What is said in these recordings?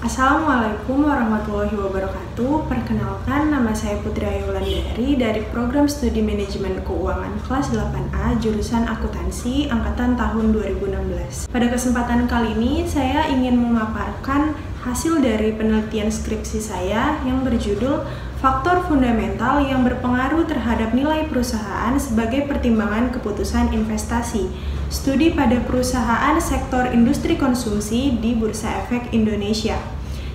Assalamualaikum warahmatullahi wabarakatuh. Perkenalkan, nama saya Putri Ayu Wulandari dari Program Studi Manajemen Keuangan kelas 8A jurusan Akuntansi angkatan tahun 2016. Pada kesempatan kali ini, saya ingin memaparkan hasil dari penelitian skripsi saya yang berjudul Faktor Fundamental yang Berpengaruh Terhadap Nilai Perusahaan sebagai Pertimbangan Keputusan Investasi. Studi pada perusahaan sektor industri konsumsi di Bursa Efek Indonesia.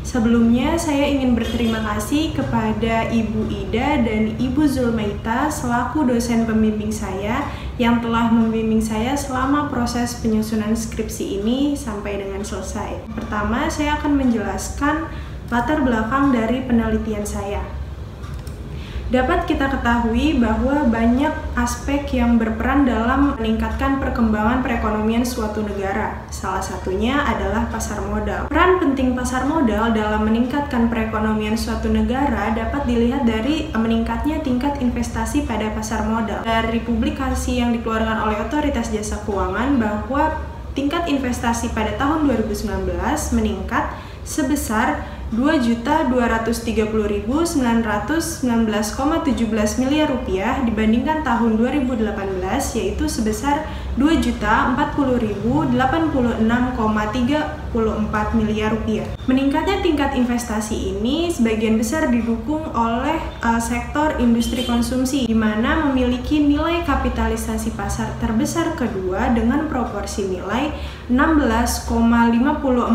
Sebelumnya, saya ingin berterima kasih kepada Ibu Ida dan Ibu Zulmaita selaku dosen pembimbing saya yang telah membimbing saya selama proses penyusunan skripsi ini sampai dengan selesai. Pertama, saya akan menjelaskan latar belakang dari penelitian saya. Dapat kita ketahui bahwa banyak aspek yang berperan dalam meningkatkan perkembangan perekonomian suatu negara. Salah satunya adalah pasar modal. Peran penting pasar modal dalam meningkatkan perekonomian suatu negara dapat dilihat dari meningkatnya tingkat investasi pada pasar modal. Dari publikasi yang dikeluarkan oleh Otoritas Jasa Keuangan bahwa tingkat investasi pada tahun 2019 meningkat sebesar Rp2.230.919,17 miliar dibandingkan tahun 2018 yaitu sebesar Rp2.040.86,34 miliar. Meningkatnya tingkat investasi ini sebagian besar didukung oleh sektor industri konsumsi di mana memiliki nilai kapitalisasi pasar terbesar kedua dengan proporsi nilai 16,54%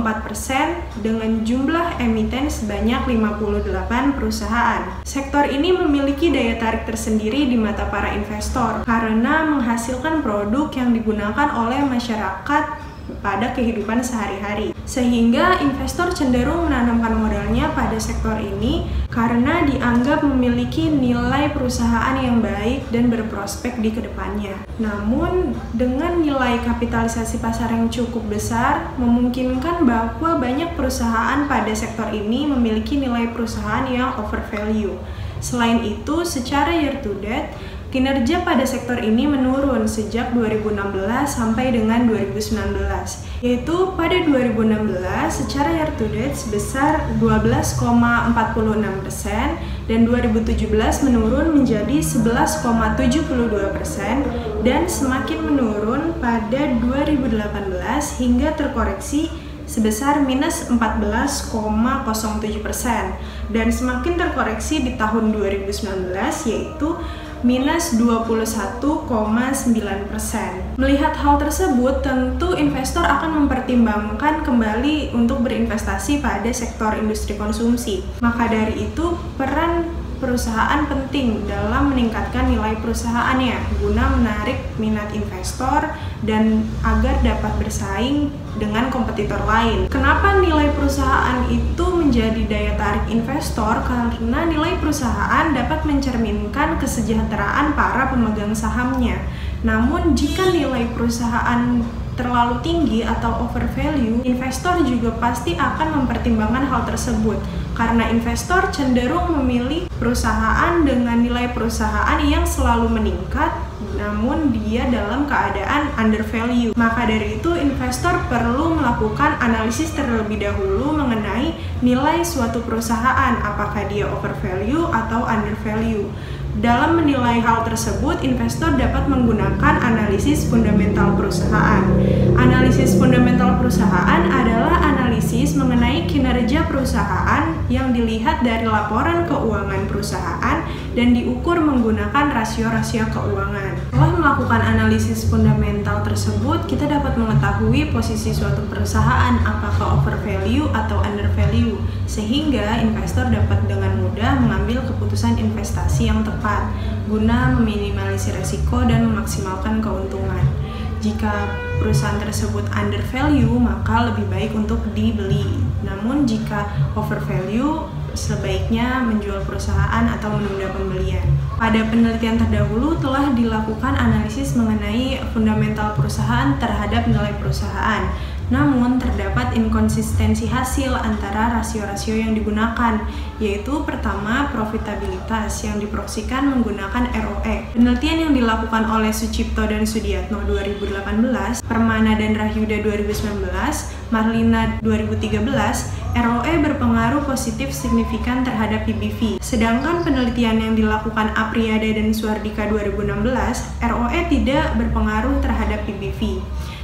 dengan jumlah emiten sebanyak 58 perusahaan. Sektor ini memiliki daya tarik tersendiri di mata para investor karena menghasilkan produk yang digunakan oleh masyarakat pada kehidupan sehari-hari. Sehingga investor cenderung menanamkan modalnya pada sektor ini karena dianggap memiliki nilai perusahaan yang baik dan berprospek di kedepannya. Namun, dengan nilai kapitalisasi pasar yang cukup besar, memungkinkan bahwa banyak perusahaan pada sektor ini memiliki nilai perusahaan yang overvalue. Selain itu, secara year to date, kinerja pada sektor ini menurun sejak 2016 sampai dengan 2019, yaitu pada 2016 secara year to date sebesar 12,46% dan 2017 menurun menjadi 11,72% dan semakin menurun pada 2018 hingga terkoreksi sebesar minus 14,07% dan semakin terkoreksi di tahun 2019 yaitu minus 21,9%. Melihat hal tersebut, tentu investor akan mempertimbangkan kembali untuk berinvestasi pada sektor industri konsumsi. Maka dari itu, peran perusahaan penting dalam meningkatkan nilai perusahaannya guna menarik minat investor dan agar dapat bersaing dengan kompetitor lain. Kenapa nilai perusahaan itu menjadi daya tarik investor? Karena nilai perusahaan dapat mencerminkan kesejahteraan para pemegang sahamnya. Namun jika nilai perusahaan terlalu tinggi atau overvalue, investor juga pasti akan mempertimbangkan hal tersebut karena investor cenderung memilih perusahaan dengan nilai perusahaan yang selalu meningkat namun dia dalam keadaan undervalue. Maka dari itu investor perlu melakukan analisis terlebih dahulu mengenai nilai suatu perusahaan, apakah dia overvalue atau undervalue. Dalam menilai hal tersebut, investor dapat menggunakan analisis fundamental perusahaan. Analisis fundamental perusahaan adalah analisis mengenai kinerja perusahaan yang dilihat dari laporan keuangan perusahaan dan diukur menggunakan rasio-rasio keuangan. Setelah melakukan analisis fundamental tersebut, kita dapat mengetahui posisi suatu perusahaan apakah overvalue atau undervalue, sehingga investor dapat dengan mudah mengambil keputusan investasi yang tepat guna meminimalisir resiko dan memaksimalkan keuntungan. Jika perusahaan tersebut undervalue, maka lebih baik untuk dibeli. Namun jika overvalue, sebaiknya menjual perusahaan atau menunda pembelian. Pada penelitian terdahulu telah dilakukan analisis mengenai fundamental perusahaan terhadap nilai perusahaan. Namun, terdapat inkonsistensi hasil antara rasio-rasio yang digunakan, yaitu pertama, profitabilitas yang diproyeksikan menggunakan ROE. Penelitian yang dilakukan oleh Sucipto dan Sudiatno 2018, Permana dan Rahyuda 2019, Marlina 2013, ROE berpengaruh positif signifikan terhadap PBV. Sedangkan penelitian yang dilakukan Apriyada dan Suardika 2016, ROE tidak berpengaruh terhadap PBV.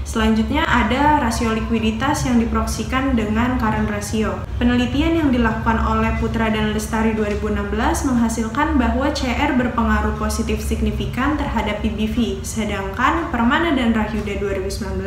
Selanjutnya ada rasio likuiditas yang diproyeksikan dengan current ratio. Penelitian yang dilakukan oleh Putra dan Lestari 2016 menghasilkan bahwa CR berpengaruh positif signifikan terhadap PBV, sedangkan Permana dan Rahyuda 2019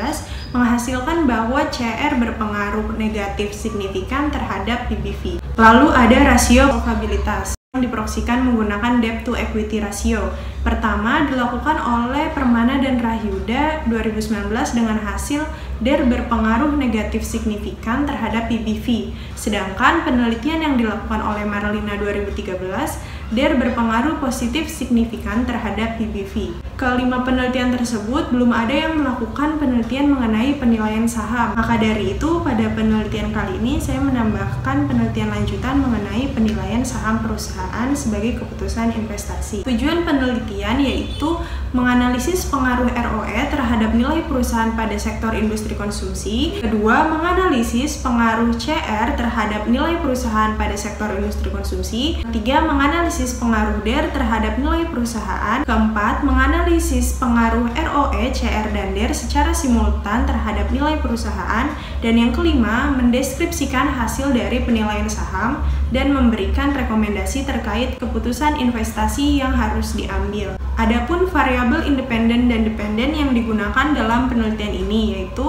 menghasilkan bahwa CR berpengaruh negatif signifikan terhadap PBV. Lalu ada rasio solvabilitas yang diproyeksikan menggunakan debt to equity ratio. Pertama dilakukan oleh Permana dan Rahyuda 2019 dengan hasil DER berpengaruh negatif signifikan terhadap PBV. Sedangkan penelitian yang dilakukan oleh Marlina 2013, DER berpengaruh positif signifikan terhadap PBV. Kelima penelitian tersebut belum ada yang melakukan penelitian mengenai penilaian saham. Maka dari itu, pada penelitian kali ini saya menambahkan penelitian lanjutan mengenai penilaian saham perusahaan sebagai keputusan investasi. Tujuan penelitian yaitu menganalisis pengaruh ROE terhadap nilai perusahaan pada sektor industri konsumsi. Kedua, menganalisis pengaruh CR terhadap nilai perusahaan pada sektor industri konsumsi. Ketiga, menganalisis pengaruh DER terhadap nilai perusahaan. Keempat, menganalisis pengaruh ROE, CR, dan DER secara simultan terhadap nilai perusahaan. Dan yang kelima, mendeskripsikan hasil dari penilaian saham dan memberikan rekomendasi terkait keputusan investasi yang harus diambil. Adapun variabel independen dan dependen yang digunakan dalam penelitian ini yaitu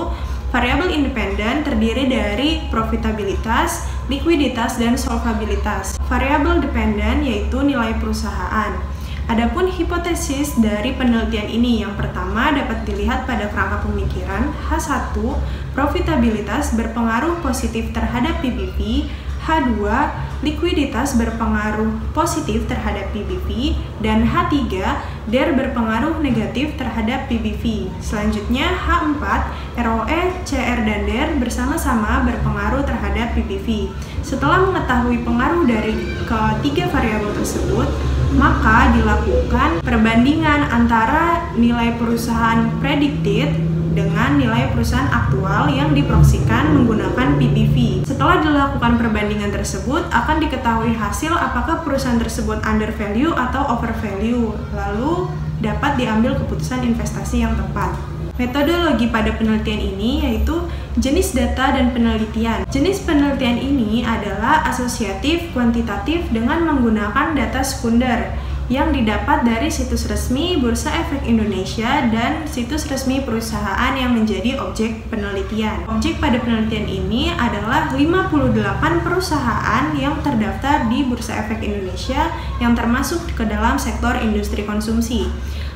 variabel independen terdiri dari profitabilitas, likuiditas, dan solvabilitas. Variabel dependen yaitu nilai perusahaan. Adapun hipotesis dari penelitian ini yang pertama dapat dilihat pada kerangka pemikiran H1, profitabilitas berpengaruh positif terhadap PBV, H2, likuiditas berpengaruh positif terhadap PBV, dan H3, DER berpengaruh negatif terhadap PBV. Selanjutnya H4, ROE, CR, dan DER bersama-sama berpengaruh terhadap PBV. Setelah mengetahui pengaruh dari ketiga variabel tersebut, maka dilakukan perbandingan antara nilai perusahaan predicted dengan nilai perusahaan aktual yang diproyeksikan menggunakan PBV. Setelah dilakukan perbandingan tersebut, akan diketahui hasil apakah perusahaan tersebut under value atau over value, lalu dapat diambil keputusan investasi yang tepat. Metodologi pada penelitian ini yaitu jenis data dan penelitian. Jenis penelitian ini adalah asosiatif kuantitatif dengan menggunakan data sekunder yang didapat dari situs resmi Bursa Efek Indonesia dan situs resmi perusahaan yang menjadi objek penelitian. Objek pada penelitian ini adalah 58 perusahaan yang terdaftar di Bursa Efek Indonesia yang termasuk ke dalam sektor industri konsumsi.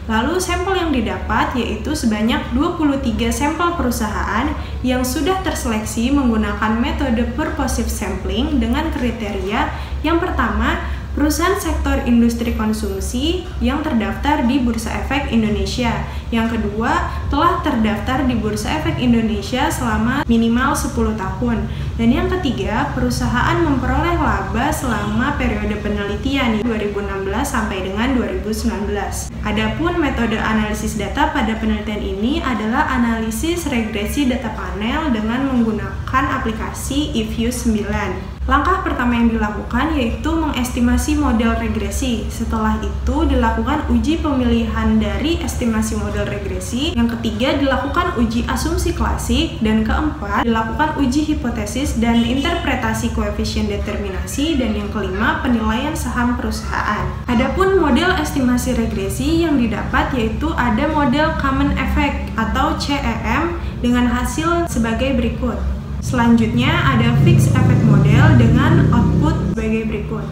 Lalu sampel yang didapat yaitu sebanyak 23 sampel perusahaan yang sudah terseleksi menggunakan metode purposive sampling dengan kriteria yang pertama, perusahaan sektor industri konsumsi yang terdaftar di Bursa Efek Indonesia. Yang kedua, telah terdaftar di Bursa Efek Indonesia selama minimal 10 tahun. Dan yang ketiga, perusahaan memperoleh laba selama periode penelitian 2016 sampai dengan 2019. Adapun metode analisis data pada penelitian ini adalah analisis regresi data panel dengan menggunakan aplikasi eView 9. Langkah pertama yang dilakukan yaitu mengestimasi model regresi. Setelah itu dilakukan uji pemilihan dari estimasi model regresi. Yang ketiga dilakukan uji asumsi klasik. Dan keempat dilakukan uji hipotesis dan interpretasi koefisien determinasi. Dan yang kelima penilaian saham perusahaan. Adapun model estimasi regresi yang didapat yaitu ada model common effect atau CEM dengan hasil sebagai berikut. Selanjutnya ada fixed effect model dengan output sebagai berikut.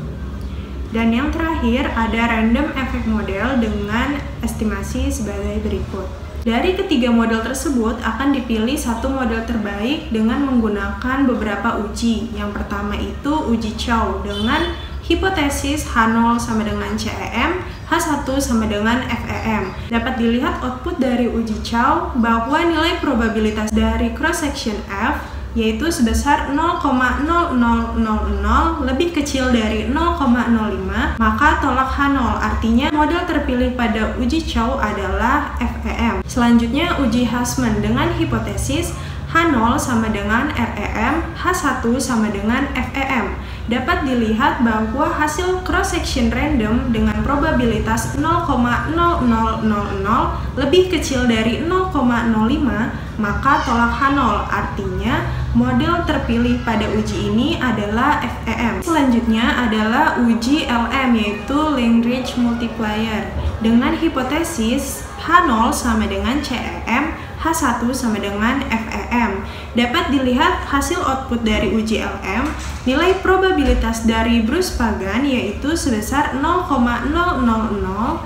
Dan yang terakhir ada random effect model dengan estimasi sebagai berikut. Dari ketiga model tersebut akan dipilih satu model terbaik dengan menggunakan beberapa uji. Yang pertama itu uji Chow dengan hipotesis H0 sama dengan CEM, H1 sama dengan FEM. FEM. Dapat dilihat output dari uji Chow bahwa nilai probabilitas dari cross section F yaitu sebesar 0,0000 lebih kecil dari 0,05, maka tolak H0. Artinya model terpilih pada uji Chow adalah FEM. Selanjutnya uji Hussman dengan hipotesis H0 sama dengan REM, H1 sama dengan FEM. Dapat dilihat bahwa hasil cross section random dengan probabilitas 0,0000 lebih kecil dari 0,05, maka tolak H0. Artinya model terpilih pada uji ini adalah FEM. Selanjutnya adalah uji LM, yaitu Lagrange multiplier dengan hipotesis H0 sama dengan CEM, H1 sama dengan FEM. Dapat dilihat hasil output dari uji LM, nilai probabilitas dari Bruce-Pagan yaitu sebesar 0,000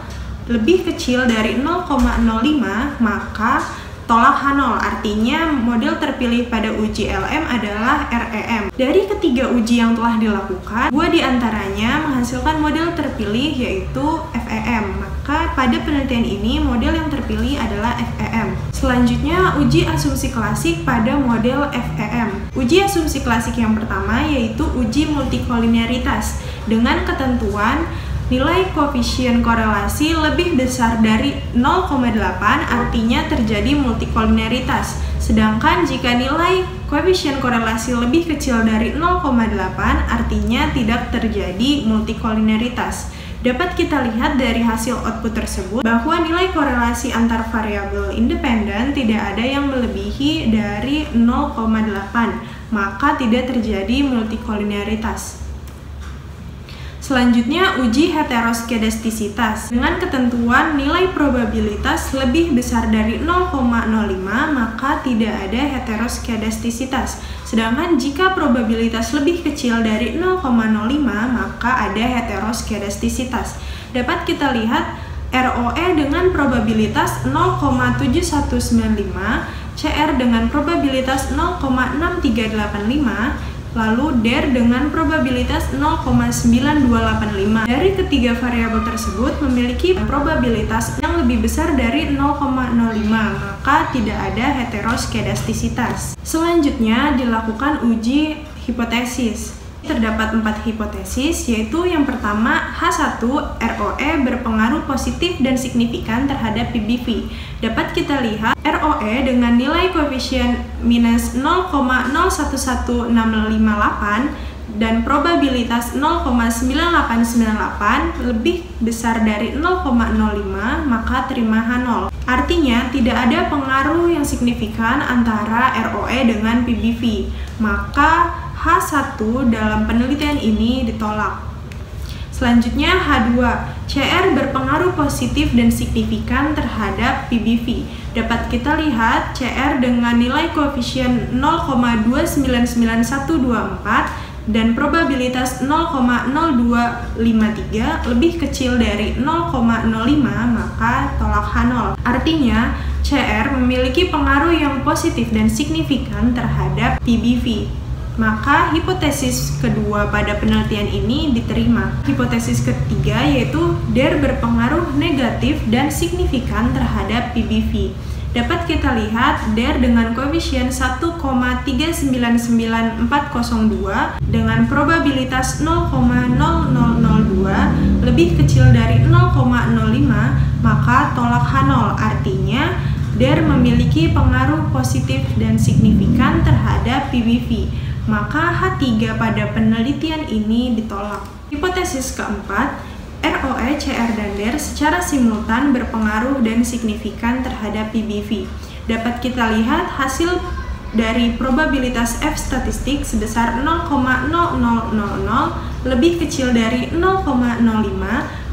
lebih kecil dari 0,05, maka tolak H0. Artinya model terpilih pada uji LM adalah REM. Dari ketiga uji yang telah dilakukan, 2 diantaranya menghasilkan model terpilih yaitu FEM. Maka pada penelitian ini model yang terpilih adalah FEM. Selanjutnya uji asumsi klasik pada model FEM. Uji asumsi klasik yang pertama yaitu uji multikolinearitas dengan ketentuan nilai koefisien korelasi lebih besar dari 0,8, artinya terjadi multikolinearitas. Sedangkan jika nilai koefisien korelasi lebih kecil dari 0,8, artinya tidak terjadi multikolinearitas. Dapat kita lihat dari hasil output tersebut bahwa nilai korelasi antar variabel independen tidak ada yang melebihi dari 0,8, maka tidak terjadi multikolinearitas. Selanjutnya uji heteroskedastisitas dengan ketentuan nilai probabilitas lebih besar dari 0,05, maka tidak ada heteroskedastisitas. Sedangkan jika probabilitas lebih kecil dari 0,05, maka ada heteroskedastisitas. Dapat kita lihat ROE dengan probabilitas 0,7195, CR dengan probabilitas 0,6385, lalu DER dengan probabilitas 0,9285. Dari ketiga variabel tersebut memiliki probabilitas yang lebih besar dari 0,05, maka tidak ada heteroskedastisitas. Selanjutnya dilakukan uji hipotesis. Terdapat 4 hipotesis, yaitu yang pertama H1 ROE berpengaruh positif dan signifikan terhadap PBV. Dapat kita lihat ROE dengan nilai koefisien minus 0,011658 dan probabilitas 0,9898 lebih besar dari 0,05, maka terima H0. Artinya tidak ada pengaruh yang signifikan antara ROE dengan PBV, maka H1 dalam penelitian ini ditolak. Selanjutnya H2, CR berpengaruh positif dan signifikan terhadap PBV. Dapat kita lihat CR dengan nilai koefisien 0,299124 dan probabilitas 0,0253 lebih kecil dari 0,05, maka tolak H0. Artinya CR memiliki pengaruh yang positif dan signifikan terhadap PBV. Maka hipotesis kedua pada penelitian ini diterima. Hipotesis ketiga yaitu DER berpengaruh negatif dan signifikan terhadap PBV. Dapat kita lihat DER dengan koefisien 1,399402 dengan probabilitas 0,0002 lebih kecil dari 0,05, maka tolak H0. Artinya DER memiliki pengaruh positif dan signifikan terhadap PBV. Maka H3 pada penelitian ini ditolak. Hipotesis keempat, ROE, CR, dan DER secara simultan berpengaruh dan signifikan terhadap PBV. Dapat kita lihat hasil dari probabilitas F statistik sebesar 0,0000 lebih kecil dari 0,05,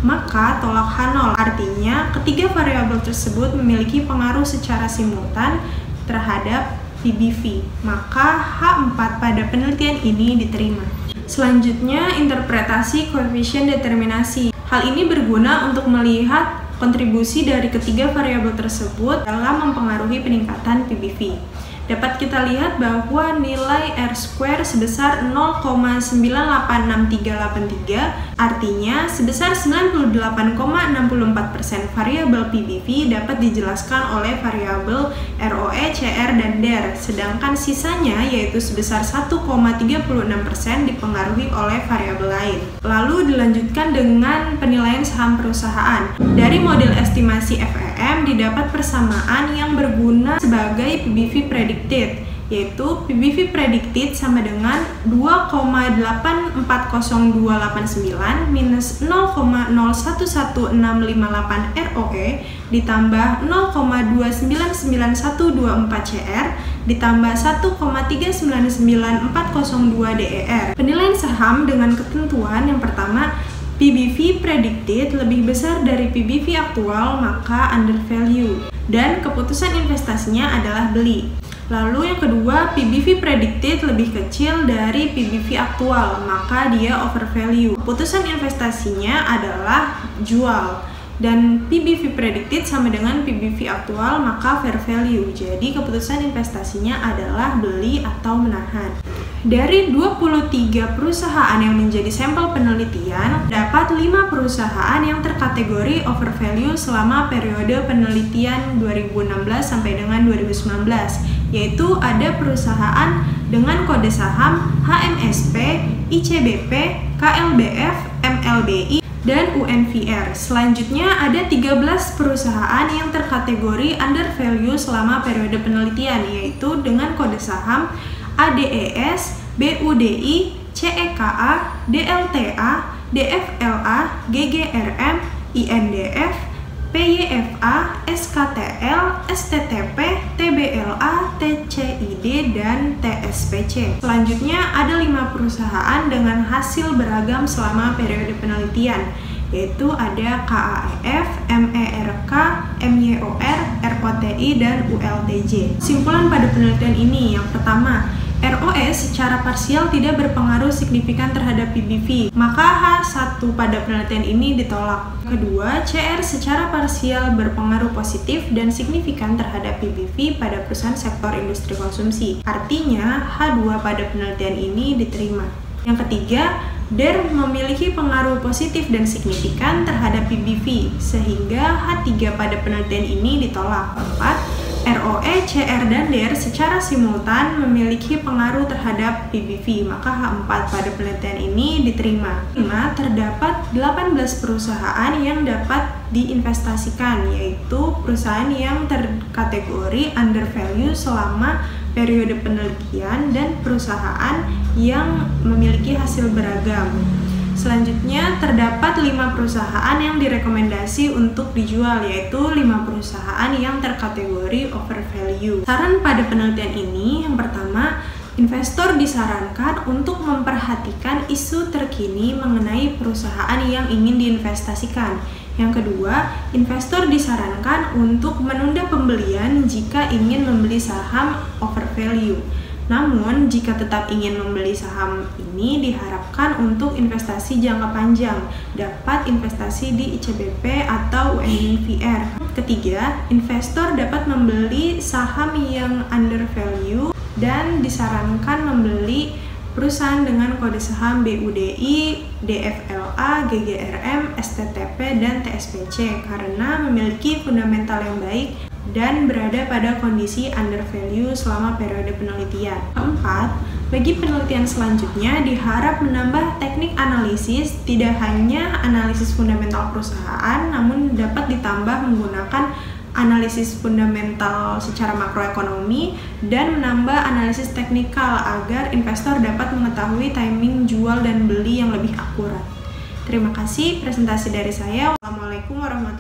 maka tolak H0. Artinya ketiga variabel tersebut memiliki pengaruh secara simultan terhadap PBV, maka H4 pada penelitian ini diterima. Selanjutnya, interpretasi koefisien determinasi. Hal ini berguna untuk melihat kontribusi dari ketiga variabel tersebut dalam mempengaruhi peningkatan PBV. dapat kita lihat bahwa nilai R-square sebesar 0,986383, artinya sebesar 98,64% variabel PBV dapat dijelaskan oleh variabel ROE, CR, dan DER, sedangkan sisanya yaitu sebesar 1,36% dipengaruhi oleh variabel lain. Lalu dilanjutkan dengan penilaian saham perusahaan. Dari model estimasi FEM didapat persamaan yang berguna sebagai PBV predicted, yaitu PBV predicted sama dengan 2,840289 minus 0,011658 ROE ditambah 0,299124 CR ditambah 1,399402 DER. Penilaian saham dengan ketentuan yang pertama, PBV predicted lebih besar dari PBV aktual, maka undervalue, dan keputusan investasinya adalah beli. Lalu yang kedua, PBV predicted lebih kecil dari PBV aktual, maka dia overvalue. Keputusan investasinya adalah jual. Dan PBV predicted sama dengan PBV aktual, maka fair value. Jadi keputusan investasinya adalah beli atau menahan. Dari 23 perusahaan yang menjadi sampel penelitian, dapat 5 perusahaan yang terkategori overvalue selama periode penelitian 2016 sampai dengan 2019, yaitu ada perusahaan dengan kode saham HMSP, ICBP, KLBF, MLBI, dan UNVR. Selanjutnya ada 13 perusahaan yang terkategori undervalue selama periode penelitian, yaitu dengan kode saham ADES, BUDI, CEKA, DLTA, DFLA, GGRM, INDF, PYFA, SKTL, STTP, TBLA, TCID, dan TSPC. Selanjutnya ada 5 perusahaan dengan hasil beragam selama periode penelitian, yaitu ada KAEF, MERK, MYOR, ROTI, dan ULTJ. Simpulan pada penelitian ini, yang pertama, ROE secara parsial tidak berpengaruh signifikan terhadap PBV, maka H1 pada penelitian ini ditolak. Kedua, CR secara parsial berpengaruh positif dan signifikan terhadap PBV pada perusahaan sektor industri konsumsi, artinya H2 pada penelitian ini diterima. Yang ketiga, DER memiliki pengaruh positif dan signifikan terhadap PBV, sehingga H3 pada penelitian ini ditolak. 4. ROE, CR, dan DER secara simultan memiliki pengaruh terhadap PBV, maka H4 pada penelitian ini diterima. 5. Terdapat 18 perusahaan yang dapat diinvestasikan, yaitu perusahaan yang terkategori undervalue selama periode penelitian dan perusahaan yang memiliki hasil beragam. Selanjutnya, terdapat 5 perusahaan yang direkomendasi untuk dijual, yaitu 5 perusahaan yang terkategori overvalue. Saran pada penelitian ini, yang pertama, investor disarankan untuk memperhatikan isu terkini mengenai perusahaan yang ingin diinvestasikan. Yang kedua, investor disarankan untuk menunda pembelian jika ingin membeli saham overvalue. Namun, jika tetap ingin membeli saham ini, diharapkan untuk investasi jangka panjang, dapat investasi di ICBP atau UNVR. Ketiga, investor dapat membeli saham yang undervalue dan disarankan membeli perusahaan dengan kode saham BUDI, DFLA, GGRM, STTP, dan TSPC karena memiliki fundamental yang baik dan berada pada kondisi undervalue selama periode penelitian. Keempat, bagi penelitian selanjutnya diharap menambah teknik analisis, tidak hanya analisis fundamental perusahaan, namun dapat ditambah menggunakan analisis fundamental secara makroekonomi dan menambah analisis teknikal agar investor dapat mengetahui timing jual dan beli yang lebih akurat. Terima kasih, presentasi dari saya. Wassalamualaikum warahmatullahi wabarakatuh.